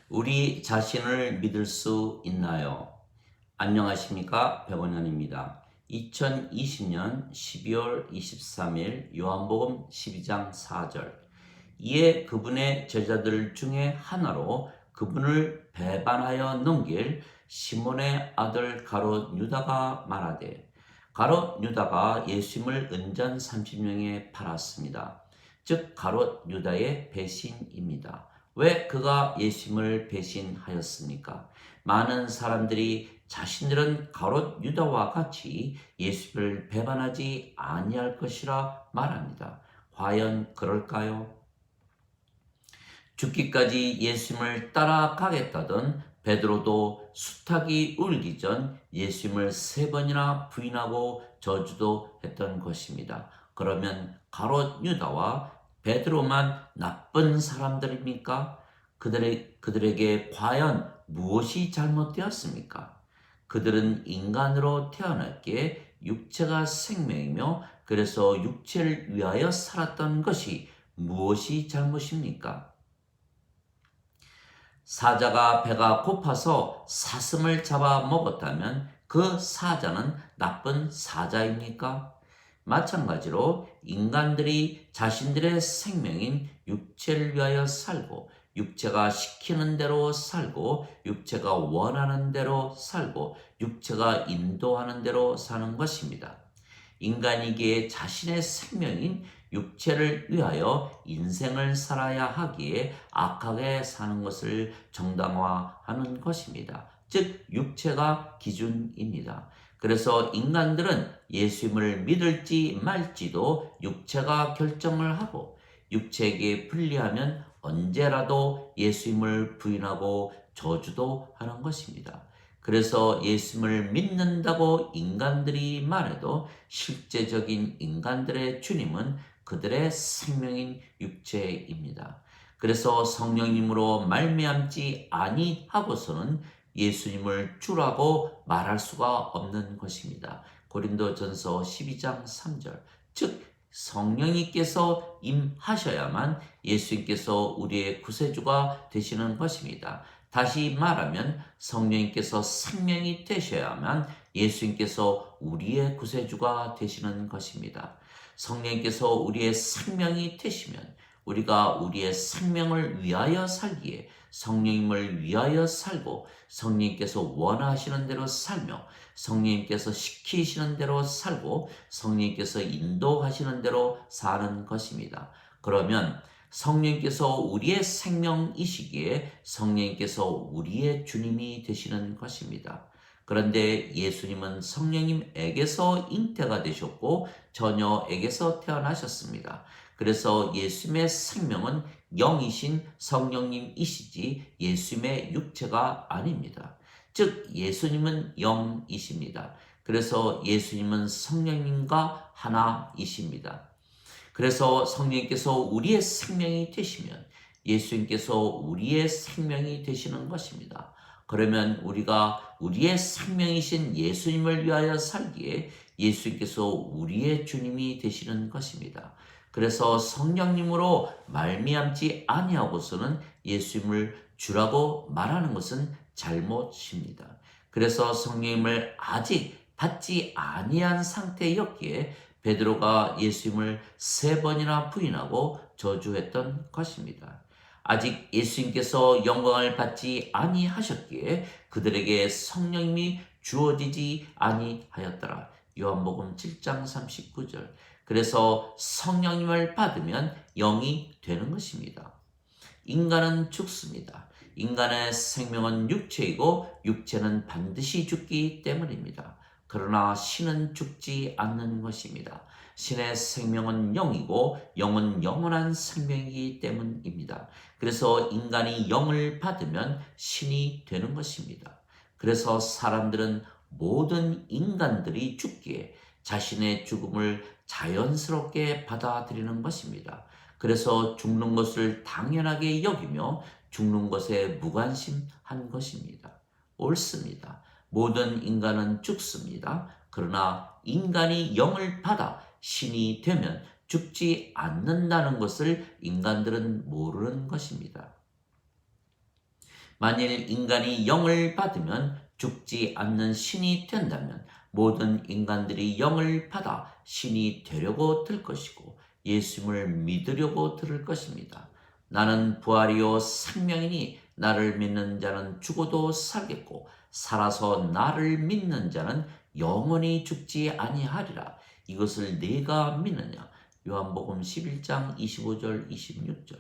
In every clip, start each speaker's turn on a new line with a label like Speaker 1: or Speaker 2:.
Speaker 1: 우리 자신을 믿을 수 있나요? 안녕하십니까? 백원현입니다. 2020년 12월 23일 요한복음 12장 4절. 이에 그분의 제자들 중에 하나로 그분을 배반하여 넘길 시몬의 아들 가롯 유다가 말하되, 가롯 유다가 예수님을 은전 30명에 팔았습니다. 즉 가롯 유다의 배신입니다. 왜 그가 예수님을 배신하였습니까? 많은 사람들이 자신들은 가롯 유다와 같이 예수를 배반하지 아니할 것이라 말합니다. 과연 그럴까요? 죽기까지 예수님을 따라가겠다던 베드로도 수탉이 울기 전 예수님을 3번이나 부인하고 저주도 했던 것입니다. 그러면 가롯 유다와 베드로만 나쁜 사람들입니까? 그들에게 과연 무엇이 잘못되었습니까? 그들은 인간으로 태어났기에 육체가 생명이며 그래서 육체를 위하여 살았던 것이 무엇이 잘못입니까? 사자가 배가 고파서 사슴을 잡아 먹었다면 그 사자는 나쁜 사자입니까? 마찬가지로 인간들이 자신들의 생명인 육체를 위하여 살고 육체가 시키는 대로 살고 육체가 원하는 대로 살고 육체가 인도하는 대로 사는 것입니다. 인간이기에 자신의 생명인 육체를 위하여 인생을 살아야 하기에 악하게 사는 것을 정당화하는 것입니다. 즉 육체가 기준입니다. 그래서 인간들은 예수님을 믿을지 말지도 육체가 결정을 하고 육체에게 불리하면 언제라도 예수님을 부인하고 저주도 하는 것입니다. 그래서 예수님을 믿는다고 인간들이 말해도 실제적인 인간들의 주님은 그들의 생명인 육체입니다. 그래서 성령님으로 말미암지 아니하고서는 예수님을 주라고 말할 수가 없는 것입니다. 고린도전서 12장 3절. 즉 성령님께서 임하셔야만 예수님께서 우리의 구세주가 되시는 것입니다. 다시 말하면 성령님께서 생명이 되셔야만 예수님께서 우리의 구세주가 되시는 것입니다. 성령님께서 우리의 생명이 되시면 우리가 우리의 생명을 위하여 살기에 성령님을 위하여 살고 성령님께서 원하시는 대로 살며 성령님께서 시키시는 대로 살고 성령님께서 인도하시는 대로 사는 것입니다. 그러면 성령님께서 우리의 생명이시기에 성령님께서 우리의 주님이 되시는 것입니다. 그런데 예수님은 성령님에게서 잉태가 되셨고 처녀에게서 태어나셨습니다. 그래서 예수님의 생명은 영이신 성령님이시지 예수님의 육체가 아닙니다. 즉 예수님은 영이십니다. 그래서 예수님은 성령님과 하나이십니다. 그래서 성령님께서 우리의 생명이 되시면 예수님께서 우리의 생명이 되시는 것입니다. 그러면 우리가 우리의 생명이신 예수님을 위하여 살기에 예수님께서 우리의 주님이 되시는 것입니다. 그래서 성령님으로 말미암지 아니하고서는 예수님을 주라고 말하는 것은 잘못입니다. 그래서 성령님을 아직 받지 아니한 상태였기에 베드로가 예수님을 3번이나 부인하고 저주했던 것입니다. 아직 예수님께서 영광을 받지 아니하셨기에 그들에게 성령님이 주어지지 아니하였더라. 요한복음 7장 39절. 그래서 성령님을 받으면 영이 되는 것입니다. 인간은 죽습니다. 인간의 생명은 육체이고 육체는 반드시 죽기 때문입니다. 그러나 신은 죽지 않는 것입니다. 신의 생명은 영이고 영은 영원한 생명이기 때문입니다. 그래서 인간이 영을 받으면 신이 되는 것입니다. 그래서 사람들은 모든 인간들이 죽기에 자신의 죽음을 자연스럽게 받아들이는 것입니다. 그래서 죽는 것을 당연하게 여기며 죽는 것에 무관심한 것입니다. 옳습니다. 모든 인간은 죽습니다. 그러나 인간이 영을 받아 신이 되면 죽지 않는다는 것을 인간들은 모르는 것입니다. 만일 인간이 영을 받으면 죽지 않는 신이 된다면 모든 인간들이 영을 받아 신이 되려고 들 것이고 예수님을 믿으려고 들을 것입니다. 나는 부활이요 생명이니 나를 믿는 자는 죽어도 살겠고 살아서 나를 믿는 자는 영원히 죽지 아니하리라. 이것을 네가 믿느냐? 요한복음 11장 25절 26절.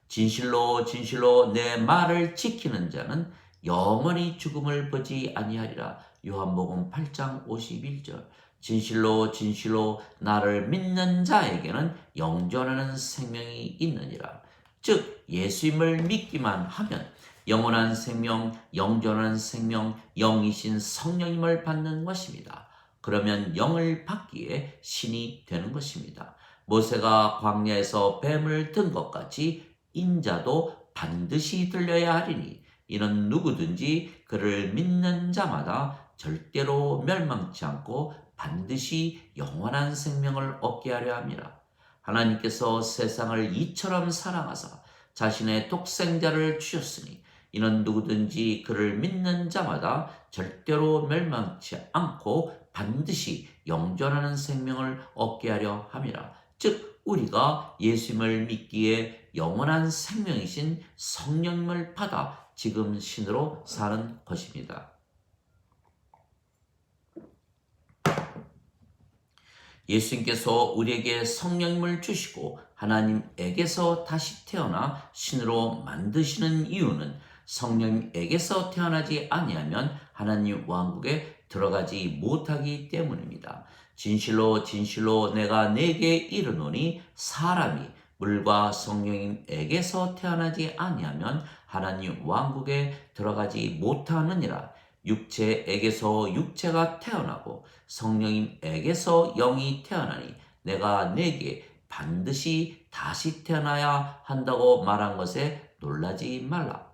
Speaker 1: 진실로 진실로 내 말을 지키는 자는 영원히 죽음을 보지 아니하리라. 요한복음 8장 51절. 진실로 진실로 나를 믿는 자에게는 영존하는 생명이 있느니라. 즉 예수님을 믿기만 하면 영원한 생명, 영존한 생명, 영이신 성령님을 받는 것입니다. 그러면 영을 받기에 신이 되는 것입니다. 모세가 광야에서 뱀을 든 것 같이 인자도 반드시 들려야 하리니 이는 누구든지 그를 믿는 자마다 절대로 멸망치 않고 반드시 영원한 생명을 얻게 하려 함이라. 하나님께서 세상을 이처럼 사랑하사 자신의 독생자를 주셨으니 이는 누구든지 그를 믿는 자마다 절대로 멸망치 않고 반드시 영존하는 생명을 얻게 하려 함이라. 즉 우리가 예수님을 믿기에 영원한 생명이신 성령님을 받아 지금 신으로 사는 것입니다. 예수님께서 우리에게 성령님을 주시고 하나님에게서 다시 태어나 신으로 만드시는 이유는 성령님에게서 태어나지 아니하면 하나님 왕국에 들어가지 못하기 때문입니다. 진실로 진실로 내가 네게 이르노니 사람이 물과 성령님에게서 태어나지 아니하면 하나님 왕국에 들어가지 못하느니라. 육체에게서 육체가 태어나고 성령님에게서 영이 태어나니 내가 네게 반드시 다시 태어나야 한다고 말한 것에 놀라지 말라.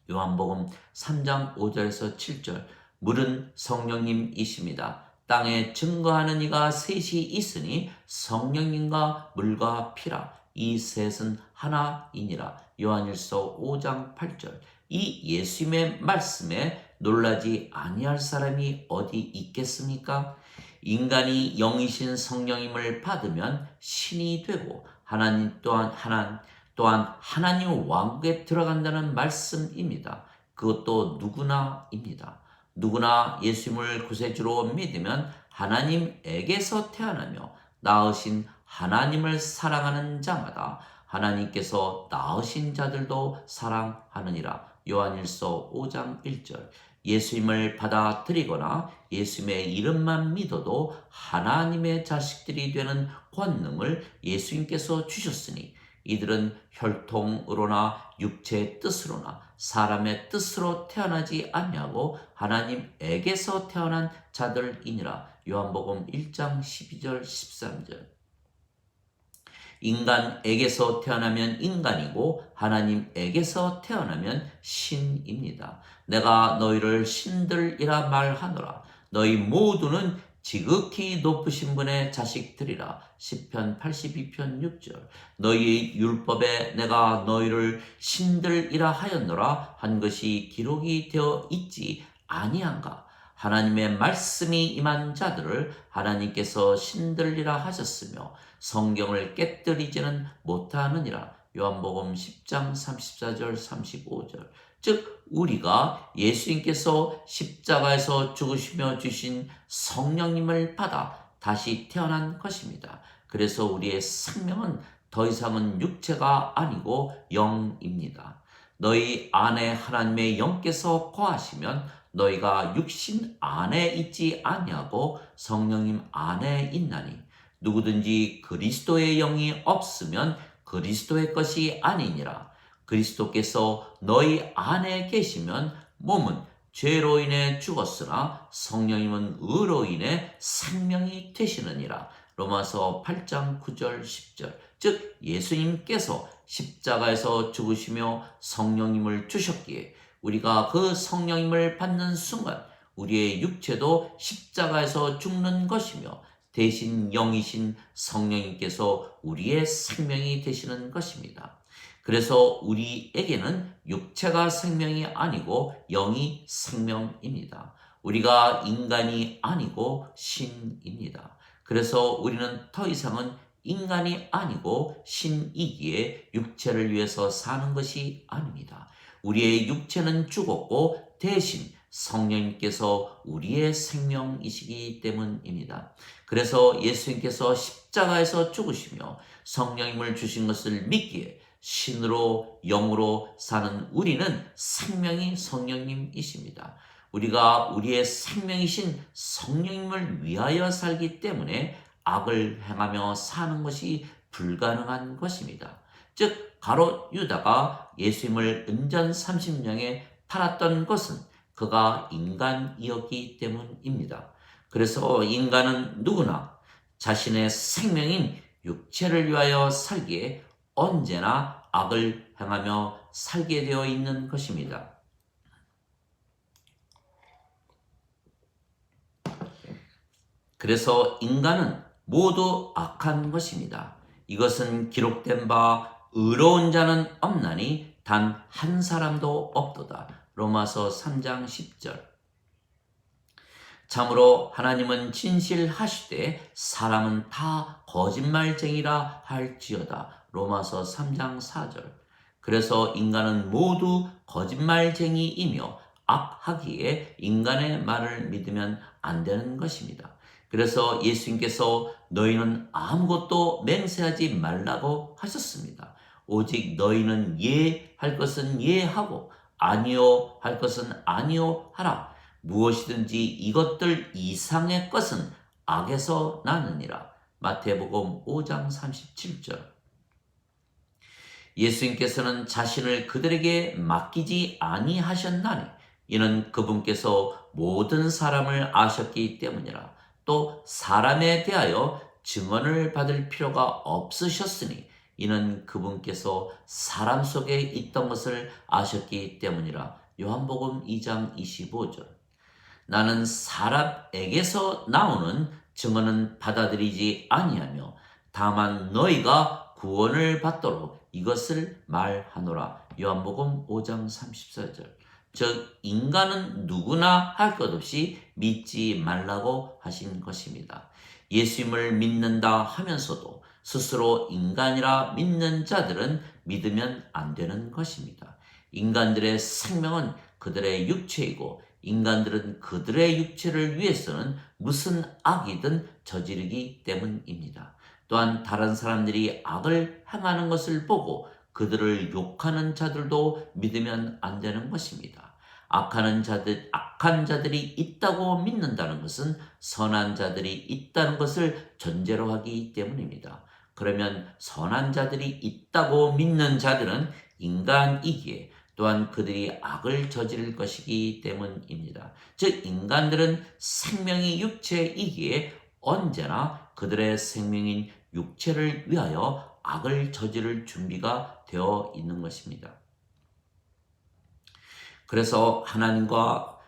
Speaker 1: 요한복음 3장 5절에서 7절. 물은 성령님이십니다. 땅에 증거하는 이가 셋이 있으니 성령님과 물과 피라. 이 셋은 하나이니라. 요한일서 5장 8절. 이 예수님의 말씀에 놀라지 아니할 사람이 어디 있겠습니까? 인간이 영이신 성령님을 받으면 신이 되고 하나님 또한 하나님 왕국에 들어간다는 말씀입니다. 그것도 누구나입니다. 누구나 예수님을 구세주로 믿으면 하나님에게서 태어나며 낳으신 하나님을 사랑하는 자마다 하나님께서 낳으신 자들도 사랑하느니라. 요한일서 5장 1절. 예수님을 받아들이거나 예수님의 이름만 믿어도 하나님의 자식들이 되는 권능을 예수님께서 주셨으니 이들은 혈통으로나 육체의 뜻으로나 사람의 뜻으로 태어나지 아니하고 하나님에게서 태어난 자들이니라. 요한복음 1장 12절 13절. 인간에게서 태어나면 인간이고 하나님에게서 태어나면 신입니다. 내가 너희를 신들이라 말하노라. 너희 모두는 지극히 높으신 분의 자식들이라. 시편 82편 6절. 너희 율법에 내가 너희를 신들이라 하였노라 한 것이 기록이 되어 있지 아니한가. 하나님의 말씀이 임한 자들을 하나님께서 신들이라 하셨으며 성경을 깨뜨리지는 못하느니라. 요한복음 10장 34절 35절. 즉 우리가 예수님께서 십자가에서 죽으시며 주신 성령님을 받아 다시 태어난 것입니다. 그래서 우리의 생명은 더 이상은 육체가 아니고 영입니다. 너희 안에 하나님의 영께서 거하시면 너희가 육신 안에 있지 아니하고 성령님 안에 있나니 누구든지 그리스도의 영이 없으면 그리스도의 것이 아니니라. 그리스도께서 너희 안에 계시면 몸은 죄로 인해 죽었으나 성령님은 의로 인해 생명이 되시느니라. 로마서 8장 9절 10절. 즉 예수님께서 십자가에서 죽으시며 성령님을 주셨기에 우리가 그 성령님을 받는 순간 우리의 육체도 십자가에서 죽는 것이며 대신 영이신 성령님께서 우리의 생명이 되시는 것입니다. 그래서 우리에게는 육체가 생명이 아니고 영이 생명입니다. 우리가 인간이 아니고 신입니다. 그래서 우리는 더 이상은 인간이 아니고 신이기에 육체를 위해서 사는 것이 아닙니다. 우리의 육체는 죽었고 대신 성령님께서 우리의 생명이시기 때문입니다. 그래서 예수님께서 십자가에서 죽으시며 성령님을 주신 것을 믿기에 신으로 영으로 사는 우리는 생명이 성령님이십니다. 우리가 우리의 생명이신 성령님을 위하여 살기 때문에 악을 행하며 사는 것이 불가능한 것입니다. 즉 가롯 유다가 예수님을 은전 30냥에 팔았던 것은 그가 인간이었기 때문입니다. 그래서 인간은 누구나 자신의 생명인 육체를 위하여 살기에 언제나 악을 행하며 살게 되어 있는 것입니다. 그래서 인간은 모두 악한 것입니다. 이것은 기록된 바 의로운 자는 없나니 단 한 사람도 없도다. 로마서 3장 10절. 참으로 하나님은 진실하시되 사람은 다 거짓말쟁이라 할지어다. 로마서 3장 4절. 그래서 인간은 모두 거짓말쟁이이며 악하기에 인간의 말을 믿으면 안 되는 것입니다. 그래서 예수님께서 너희는 아무것도 맹세하지 말라고 하셨습니다. 오직 너희는 예할 것은 예하고 아니요 할 것은 아니요 하라. 무엇이든지 이것들 이상의 것은 악에서 나느니라. 마태복음 5장 37절. 예수님께서는 자신을 그들에게 맡기지 아니하셨나니 이는 그분께서 모든 사람을 아셨기 때문이라. 또 사람에 대하여 증언을 받을 필요가 없으셨으니 이는 그분께서 사람 속에 있던 것을 아셨기 때문이라. 요한복음 2장 25절. 나는 사람에게서 나오는 증언은 받아들이지 아니하며 다만 너희가 구원을 받도록 이것을 말하노라. 요한복음 5장 34절. 즉 인간은 누구나 할 것 없이 믿지 말라고 하신 것입니다. 예수님을 믿는다 하면서도 스스로 인간이라 믿는 자들은 믿으면 안 되는 것입니다. 인간들의 생명은 그들의 육체이고 인간들은 그들의 육체를 위해서는 무슨 악이든 저지르기 때문입니다. 또한 다른 사람들이 악을 행하는 것을 보고 그들을 욕하는 자들도 믿으면 안 되는 것입니다. 악한 자들이 있다고 믿는다는 것은 선한 자들이 있다는 것을 전제로 하기 때문입니다. 그러면 선한 자들이 있다고 믿는 자들은 인간이기에 또한 그들이 악을 저지를 것이기 때문입니다. 즉 인간들은 생명이 육체이기에 언제나 그들의 생명인 육체를 위하여 악을 저지를 준비가 되어 있는 것입니다. 그래서 하나님과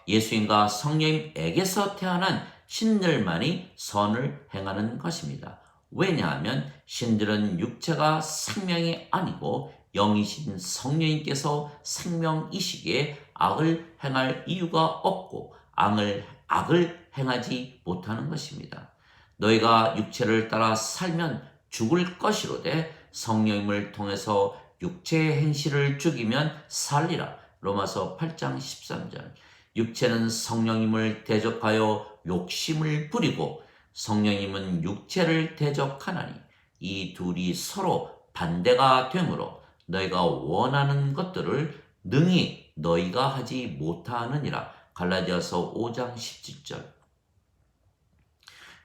Speaker 1: 예수님과 성령님에게서 태어난 신들만이 선을 행하는 것입니다. 왜냐하면 신들은 육체가 생명이 아니고 영이신 성령님께서 생명이시기에 악을 행할 이유가 없고 악을 행하지 못하는 것입니다. 너희가 육체를 따라 살면 죽을 것이로되 성령님을 통해서 육체의 행실을 죽이면 살리라. 로마서 8장 13절. 육체는 성령님을 대적하여 욕심을 부리고 성령님은 육체를 대적하나니 이 둘이 서로 반대가 되므로 너희가 원하는 것들을 능히 너희가 하지 못하느니라. 갈라디아서 5장 17절.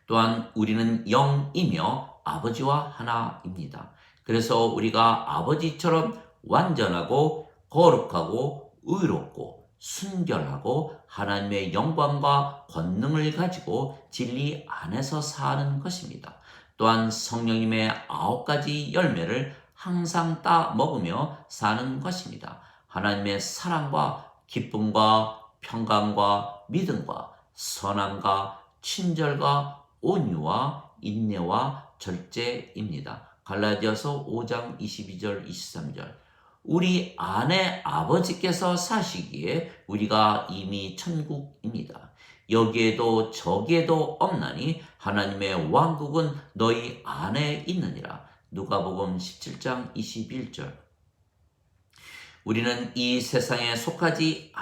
Speaker 1: 또한 우리는 영이며 아버지와 하나입니다. 그래서 우리가 아버지처럼 완전하고 거룩하고 의롭고 순결하고 하나님의 영광과 권능을 가지고 진리 안에서 사는 것입니다. 또한 성령님의 9가지 열매를 항상 따 먹으며 사는 것입니다. 하나님의 사랑과 기쁨과 평강과 믿음과 선함과 친절과 온유와 인내와 절제입니다. 갈라디아서 5장 22절 23절. 우리 안에 아버지께서 사시기에 우리가 이미 천국입니다. 여기에도 저기에도 없나니 하나님의 왕국은 너희 안에 있느니라. 누가복음 17장 21절. 우리는 이 세상에 속하지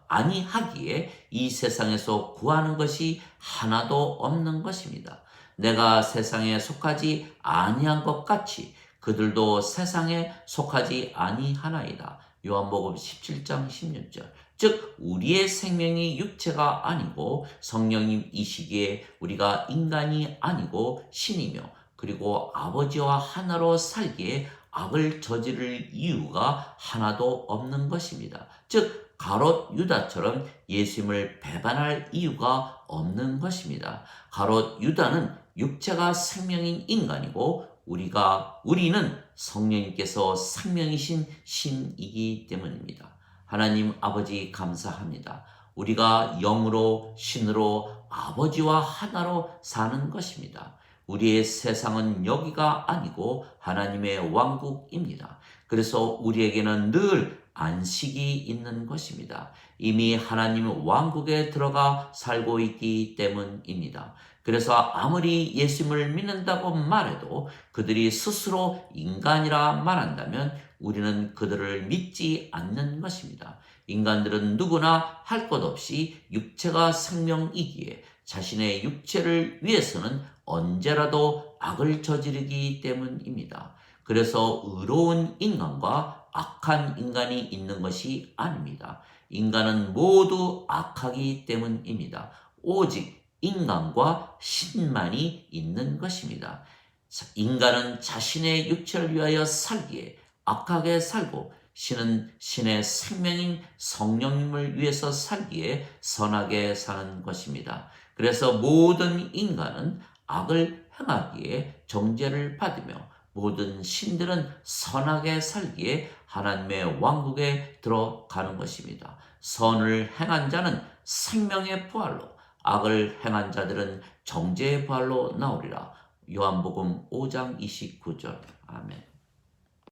Speaker 1: 아니하기에 이 세상에서 구하는 것이 하나도 없는 것입니다. 내가 세상에 속하지 아니한 것 같이 그들도 세상에 속하지 아니하나이다. 요한복음 17장 16절. 즉 우리의 생명이 육체가 아니고 성령님이시기에 우리가 인간이 아니고 신이며 그리고 아버지와 하나로 살기에 악을 저지를 이유가 하나도 없는 것입니다. 즉 가롯 유다처럼 예수님을 배반할 이유가 없는 것입니다. 가롯 유다는 육체가 생명인 인간이고 우리는 성령님께서 생명이신 신이기 때문입니다. 하나님 아버지 감사합니다. 우리가 영으로 신으로 아버지와 하나로 사는 것입니다. 우리의 세상은 여기가 아니고 하나님의 왕국입니다. 그래서 우리에게는 늘 안식이 있는 것입니다. 이미 하나님 왕국에 들어가 살고 있기 때문입니다. 그래서 아무리 예수님을 믿는다고 말해도 그들이 스스로 인간이라 말한다면 우리는 그들을 믿지 않는 것입니다. 인간들은 누구나 할 것 없이 육체가 생명이기에 자신의 육체를 위해서는 언제라도 악을 저지르기 때문입니다. 그래서 의로운 인간과 악한 인간이 있는 것이 아닙니다. 인간은 모두 악하기 때문입니다. 오직 인간과 신만이 있는 것입니다. 인간은 자신의 육체를 위하여 살기에 악하게 살고 신은 신의 생명인 성령님을 위해서 살기에 선하게 사는 것입니다. 그래서 모든 인간은 악을 행하기에 정죄를 받으며 모든 신들은 선하게 살기에 하나님의 왕국에 들어가는 것입니다. 선을 행한 자는 생명의 부활로, 악을 행한 자들은 정죄의 부활로 나오리라. 요한복음 5장 29절. 아멘.